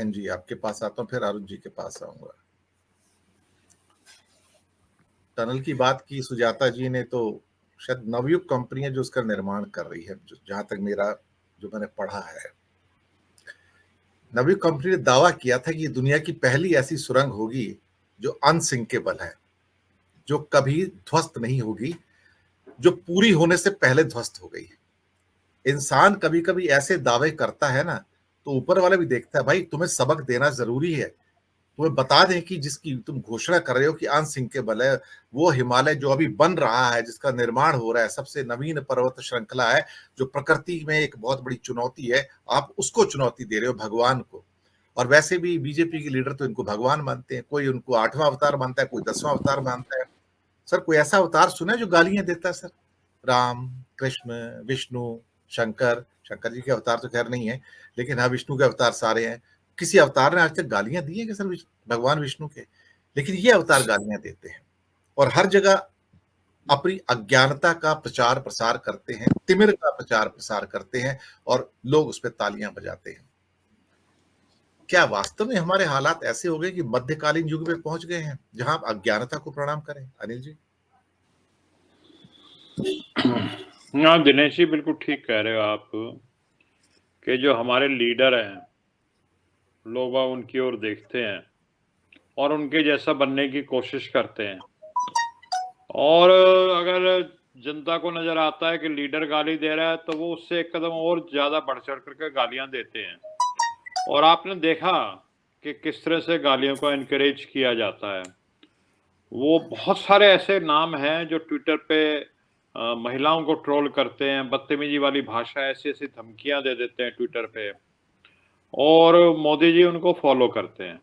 जी आपके पास आता हूँ, फिर अरुण जी के पास आऊंगा। टनल की बात की सुजाता जी ने, तो शायद नवयुग कंपनियां जो उसका निर्माण कर रही है, जहां तक जो मैंने पढ़ा है, नवयुग कंपनी ने दावा किया था कि ये दुनिया की पहली ऐसी सुरंग होगी जो अनसिंकेबल है, जो कभी ध्वस्त नहीं होगी, जो पूरी होने से पहले ध्वस्त हो गई। इंसान कभी कभी ऐसे दावे करता है ना, तो ऊपर वाला भी देखता है, भाई तुम्हें सबक देना जरूरी है, तुम्हें बता दें कि जिसकी तुम घोषणा कर रहे हो कि अनसिंकेबल है, वो हिमालय जो अभी बन रहा है, जिसका निर्माण हो रहा है, सबसे नवीन पर्वत श्रृंखला है, जो प्रकृति में एक बहुत बड़ी चुनौती है, आप उसको चुनौती दे रहे हो, भगवान को। और वैसे भी बीजेपी के लीडर तो इनको भगवान मानते हैं, कोई उनको 8वां अवतार मानता है, कोई 10वां अवतार मानता है। सर कोई ऐसा अवतार सुना है जो गालियां देता है सर? राम, कृष्ण, विष्णु, शंकर, शंकर जी के अवतार तो खैर नहीं है, लेकिन हाँ विष्णु के अवतार सारे हैं। किसी अवतार ने आज तक गालियां दी है कि सर भगवान विष्णु के? लेकिन ये अवतार गालियां देते हैं और हर जगह अपनी अज्ञानता का प्रचार प्रसार करते हैं, तिमिर का प्रचार प्रसार करते हैं और लोग उस पर तालियां बजाते हैं। क्या वास्तव में हमारे हालात ऐसे हो गए कि मध्यकालीन युग में पहुंच गए हैं जहां आप अज्ञानता को प्रणाम करें? अनिल जी। हाँ दिनेश जी, बिल्कुल ठीक कह रहे हो आप कि जो हमारे लीडर हैं, लोग उनकी ओर देखते हैं और उनके जैसा बनने की कोशिश करते हैं, और अगर जनता को नजर आता है कि लीडर गाली दे रहा है तो वो उससे एक कदम और ज्यादा बढ़ चढ़ करके गालियां देते हैं। और आपने देखा कि किस तरह से गालियों को एनकरेज किया जाता है। वो बहुत सारे ऐसे नाम हैं जो ट्विटर पे महिलाओं को ट्रोल करते हैं, बदतमीजी वाली भाषा, ऐसी ऐसी धमकियां दे देते हैं ट्विटर पे, और मोदी जी उनको फॉलो करते हैं।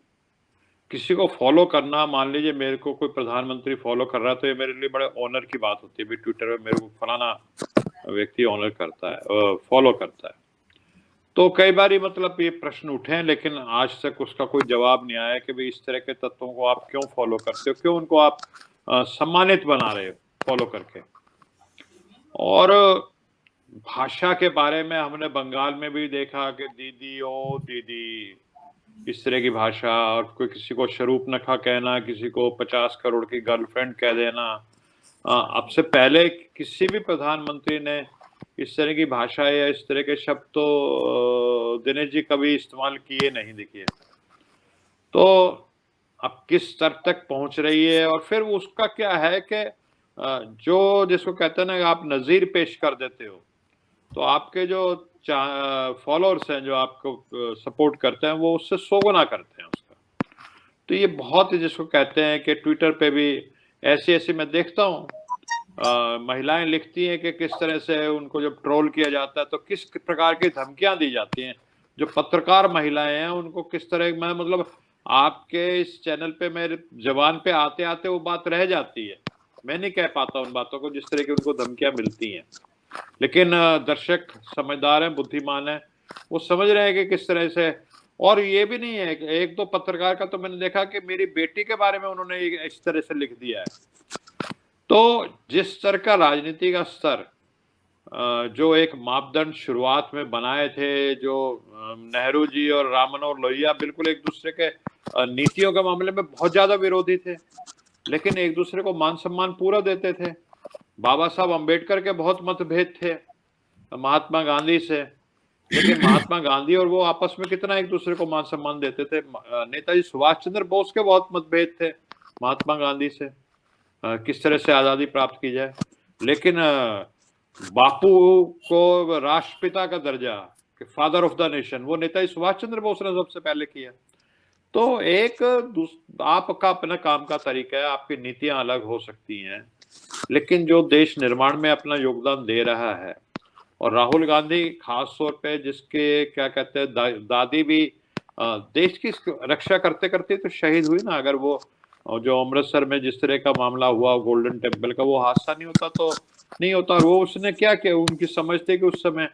किसी को फॉलो करना, मान लीजिए मेरे को कोई प्रधानमंत्री फॉलो कर रहा है तो ये मेरे लिए बड़े ऑनर की बात होती है, भी ट्विटर पे मेरे को फलाना व्यक्ति ऑनर करता है, फॉलो करता है। तो कई बार मतलब ये प्रश्न उठे हैं, लेकिन आज तक उसका कोई जवाब नहीं आया कि भाई इस तरह के तत्वों को आप क्यों फॉलो करते हो, क्यों उनको आप सम्मानित बना रहे हो फॉलो करके। और भाषा के बारे में हमने बंगाल में भी देखा कि दीदी ओ दीदी, इस तरह की भाषा, और कोई किसी को शरूपनखा कहना, किसी को 50 करोड़ की गर्लफ्रेंड कह देना। अब से पहले किसी भी प्रधानमंत्री ने इस तरह की भाषा या इस तरह के शब्द तो दिनेश जी कभी इस्तेमाल किए नहीं दिखे। तो अब किस स्तर तक पहुंच रही है, और फिर उसका क्या है कि जो जिसको कहते हैं ना, आप नजीर पेश कर देते हो, तो आपके जो फॉलोअर्स हैं जो आपको सपोर्ट करते हैं, वो उससे 100 गुना करते हैं उसका। तो ये बहुत ही, जिसको कहते हैं कि ट्विटर पे भी ऐसी ऐसी मैं देखता हूँ, महिलाएं लिखती हैं कि किस तरह से उनको जब ट्रोल किया जाता है तो किस प्रकार की धमकियां दी जाती हैं। जो पत्रकार महिलाएं हैं उनको किस तरह, मैं मतलब आपके इस चैनल पे मेरे जबान पे आते आते वो बात रह जाती है, मैं नहीं कह पाता उन बातों को जिस तरह की उनको धमकियां मिलती हैं। लेकिन दर्शक समझदार हैं, बुद्धिमान हैं, वो समझ रहे हैं कि किस तरह से। और ये भी नहीं है कि एक दो पत्रकार का तो मैंने देखा कि मेरी बेटी के बारे में उन्होंने इस तरह से लिख दिया है। तो जिस स्तर का राजनीति का स्तर, जो एक मापदंड शुरुआत में बनाए थे, जो नेहरू जी और राम मनोहर लोहिया बिल्कुल एक दूसरे के नीतियों के मामले में बहुत ज्यादा विरोधी थे, लेकिन एक दूसरे को मान सम्मान पूरा देते थे। बाबा साहब अंबेडकर के बहुत मतभेद थे महात्मा गांधी से, लेकिन महात्मा गांधी और वो आपस में कितना एक दूसरे को मान सम्मान देते थे। नेताजी सुभाष चंद्र बोस के बहुत मतभेद थे महात्मा गांधी से, किस तरह से आजादी प्राप्त की जाए। लेकिन बापू को राष्ट्रपिता का दर्जा, कि फादर ऑफ द नेशन, वो नेताजी सुभाष चंद्र बोस ने सबसे पहले किया। तो एक आपका अपना काम का तरीका है, आपकी नीतियां अलग हो सकती हैं, लेकिन जो देश निर्माण में अपना योगदान दे रहा है, और राहुल गांधी खास तौर पे, जिसके क्या कहते हैं दादी भी देश की रक्षा करते करते तो शहीद हुई ना। अगर वो जो अमृतसर में जिस तरह का मामला हुआ गोल्डन टेम्पल का, वो हादसा नहीं होता तो नहीं होता। और वो उसने क्या किया, उनकी समझ थी कि उस समय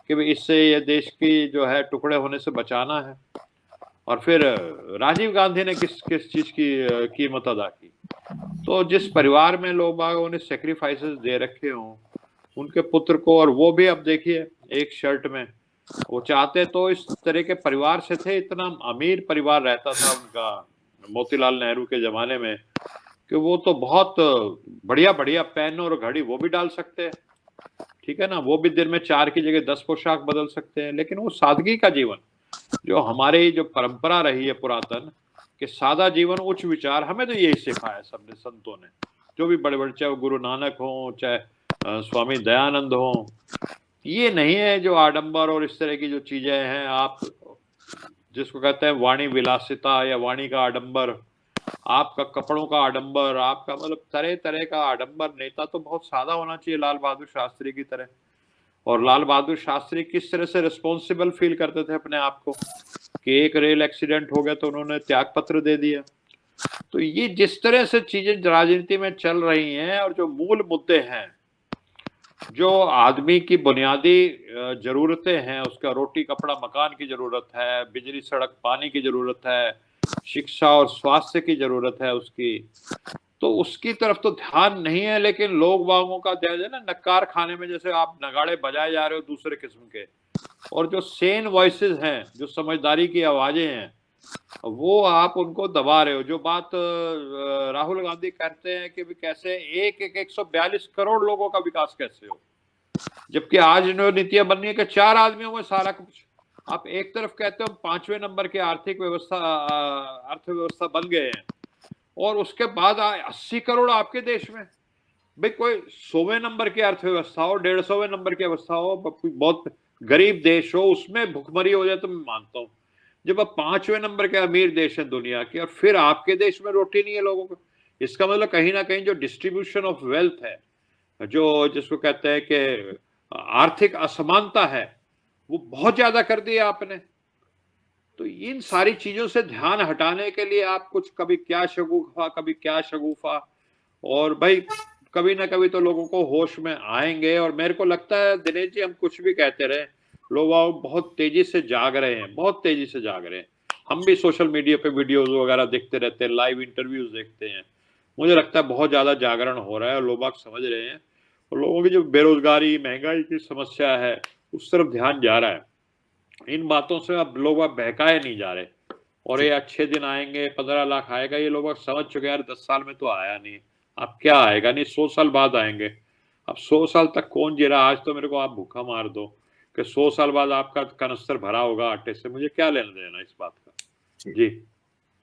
कि इससे ये देश की जो है टुकड़े होने से बचाना है। और फिर राजीव गांधी ने किस किस चीज की कीमत अदा की। तो जिस परिवार में लोग बागों ने सेक्रीफाइसेस दे रखे हों उनके पुत्र को, और वो भी अब देखिए एक शर्ट में वो चाहते तो इस तरह के परिवार से थे, इतना अमीर परिवार रहता था उनका मोतीलाल नेहरू के जमाने में, कि वो तो बहुत बढ़िया बढ़िया पेन और घड़ी वो भी डाल सकते हैं, ठीक है ना, वो भी दिन में 4 की जगह 10 पोशाक बदल सकते हैं। लेकिन वो सादगी का जीवन, जो हमारी जो परंपरा रही है पुरातन, कि सादा जीवन उच्च विचार, हमें तो यही सिखाया सबने, संतों ने, जो भी बड़े बड़े, चाहे वो गुरु नानक हो, चाहे स्वामी दयानंद हो, ये नहीं है जो आडंबर और इस तरह की जो चीजें हैं, आप जिसको कहते हैं वाणी विलासिता या वाणी का आडंबर, आपका कपड़ों का आडंबर, आपका मतलब तरह तरह का आडंबर। नेता तो बहुत सादा होना चाहिए, लाल बहादुर शास्त्री की तरह। और लाल बहादुर शास्त्री किस तरह से रिस्पॉन्सिबल फील करते थे अपने आप को, कि एक रेल एक्सीडेंट हो गया तो उन्होंने त्याग पत्र दे दिया। तो ये जिस तरह से चीजें राजनीति में चल रही हैं, और जो मूल मुद्दे हैं, जो आदमी की बुनियादी जरूरतें हैं, उसका रोटी कपड़ा मकान की जरूरत है, बिजली सड़क पानी की जरूरत है, शिक्षा और स्वास्थ्य की जरूरत है उसकी, तो उसकी तरफ तो ध्यान नहीं है। लेकिन लोग बागों का ध्यान है ना, नक्कार खाने में जैसे आप नगाड़े बजाए जा रहे हो दूसरे किस्म के, और जो सेन वॉइसेस हैं, जो समझदारी की आवाजें हैं, वो आप उनको दबा रहे हो। जो बात राहुल गांधी कहते हैं कि कैसे 142 करोड़ लोगों का विकास कैसे हो, जबकि आज जो नीतियां बननी है कि 4 आदमियों में सारा कुछ। आप एक तरफ कहते हो 5वें नंबर की आर्थिक व्यवस्था, अर्थव्यवस्था बन गए हैं, और उसके बाद 80 करोड़ आपके देश में। भाई कोई 100वें नंबर की अर्थव्यवस्था हो, 150वें नंबर की अवस्था हो, बहुत गरीब देश हो, उसमें भुखमरी हो जाए तो मैं मानता हूँ। जब आप 5वें नंबर के अमीर देश है दुनिया के, और फिर आपके देश में रोटी नहीं है लोगों को, इसका मतलब कहीं ना कहीं जो डिस्ट्रीब्यूशन ऑफ वेल्थ है, जो जिसको कहते हैं कि आर्थिक असमानता है, वो बहुत ज्यादा कर दिया आपने। तो इन सारी चीजों से ध्यान हटाने के लिए आप कुछ कभी क्या शगुफा, कभी क्या शगुफा, और भाई कभी ना कभी तो लोगों को होश में आएंगे। और मेरे को लगता है दिनेश जी, हम कुछ भी कहते रहे, लोग बहुत तेजी से जाग रहे हैं, बहुत तेजी से जाग रहे हैं। हम भी सोशल मीडिया पे वीडियोस वगैरह देखते रहते हैं, लाइव इंटरव्यूज देखते हैं। मुझे लगता है बहुत ज्यादा जागरण हो रहा है, और लोग समझ रहे हैं, और लोगों की जो बेरोजगारी महंगाई की समस्या है उस तरफ ध्यान जा रहा है। इन बातों से अब लोग बहकाए नहीं जा रहे। और ये अच्छे दिन आएंगे, 15 लाख आएगा, ये लोग समझ चुके हैं यार 10 साल में तो आया नहीं, अब क्या आएगा, नहीं 100 साल बाद आएंगे। अब 100 साल तक कौन जी रहा, आज तो मेरे को आप भूखा मार दो कि 100 साल बाद आपका कनस्तर भरा होगा आटे से, मुझे क्या लेना देना इस बात का। जी।